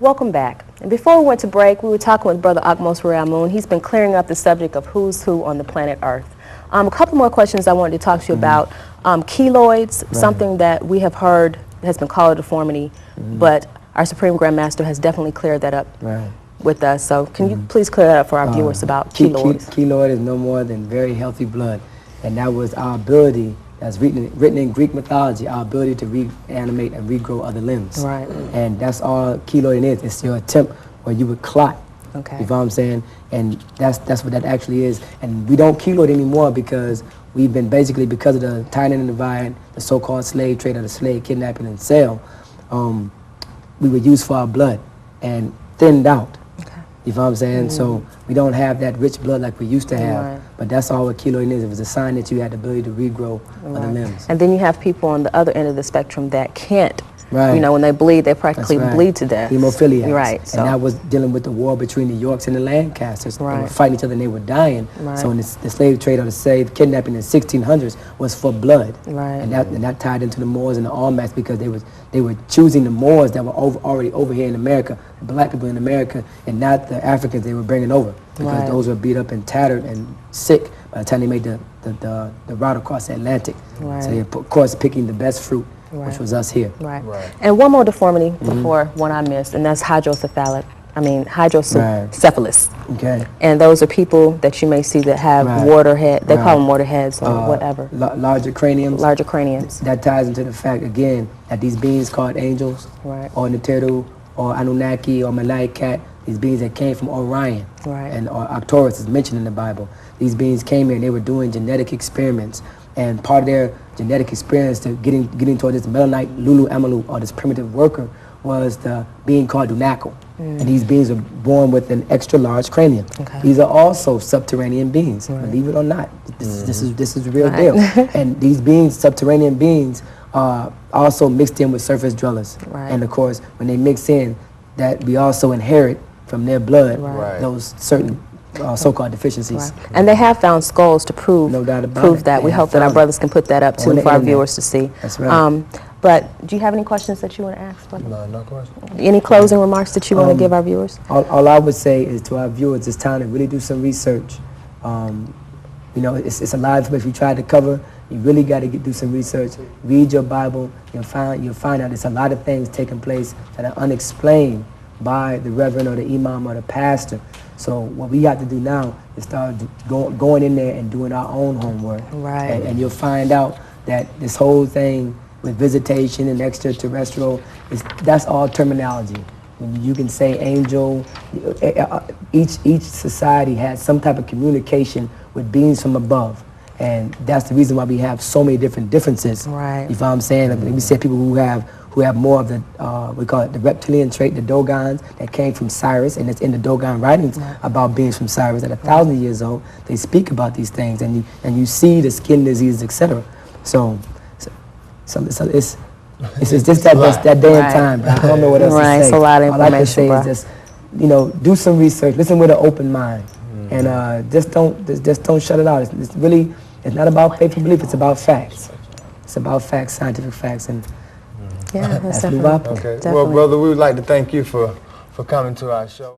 Welcome back. And before we went to break, we were talking with Brother Akmos Rayamun. He's been clearing up the subject of who's who on the planet Earth. A couple more questions I wanted to talk to you about. Keloids, something that we have heard has been called a deformity, but our Supreme Grand Master has definitely cleared that up with us. So can you please clear that up for our viewers about keloids? Keloid is no more than very healthy blood, and that was our ability, that's written in Greek mythology, our ability to reanimate and regrow other limbs. Right. And that's all keloid is. It's your attempt where you would clot. Okay. You know what I'm saying? And that's what that actually is. And we don't keloid anymore because we've been basically, because of the tightening and divide, the so-called slave trade, or the slave kidnapping and sale, we were used for our blood and thinned out. You know what I'm saying? So we don't have that rich blood like we used to have. But that's all what keloid is. It was a sign that you had the ability to regrow other limbs. And then you have people on the other end of the spectrum that can't. You know, when they bleed, they practically bleed to death. Hemophiliacs. Right. So. And that was dealing with the war between the Yorks and the Lancasters. They were fighting each other and they were dying. So in the slave trade, or the slave kidnapping in the 1600s was for blood. And that tied into the Moors and the Almacs, because they were choosing the Moors that were already over here in America, the black people in America, and not the Africans they were bringing over, because those were beat up and tattered and sick by the time they made the route across the Atlantic. So they were, of course, picking the best fruit, which was us here. And one more deformity before one I missed, and that's hydrocephalus. And those are people that you may see that have water head. They call them water heads or whatever. Larger craniums. Larger craniums. That ties into the fact, again, that these beings called angels, or Neteru, or Anunnaki, or Malaikat, these beings that came from Orion, and or Arcturus is mentioned in the Bible. These beings came here and they were doing genetic experiments. And part of their genetic experience to getting toward this Melanite Lulu Amalu, or this primitive worker, was the being called Dunakal. And these beings are born with an extra large cranium. These are also subterranean beings, believe it or not. This is the real deal. And these beings, subterranean beings, are also mixed in with surface dwellers. And of course, when they mix in, that we also inherit from their blood those certain so-called deficiencies. And they have found skulls to prove, that. We hope that our brothers can put that up too for our viewers to see. That's right. But do you have any questions that you want to ask? No, no questions. Any closing remarks that you want to give our viewers? All I would say is to our viewers, it's time to really do some research. You know, it's a lot of information we tried to cover. You really got to do some research. Read your Bible. You'll find out there's a lot of things taking place that are unexplained by the reverend or the imam or the pastor. So what we have to do now is start going in there and doing our own homework. And you'll find out that this whole thing with visitation and extraterrestrial, that's all terminology. You can say angel. Each society has some type of communication with beings from above. And that's the reason why we have so many different differences. You know what I'm saying? Like, we say people who have more of the, we call it the reptilian trait, the Dogons, that came from Cyrus, and it's in the Dogon writings about beings from Cyrus that are 1,000 years old. They speak about these things, and you see the skin diseases, etc. So it's just that day and time. But I don't know what else to say. It's a lot of information. All I can say is just, you know, do some research, listen with an open mind, and just don't shut it out. It's not about faith and belief. It's about facts. It's about facts, scientific facts, and that's Okay. Well, brother, we would like to thank you for coming to our show.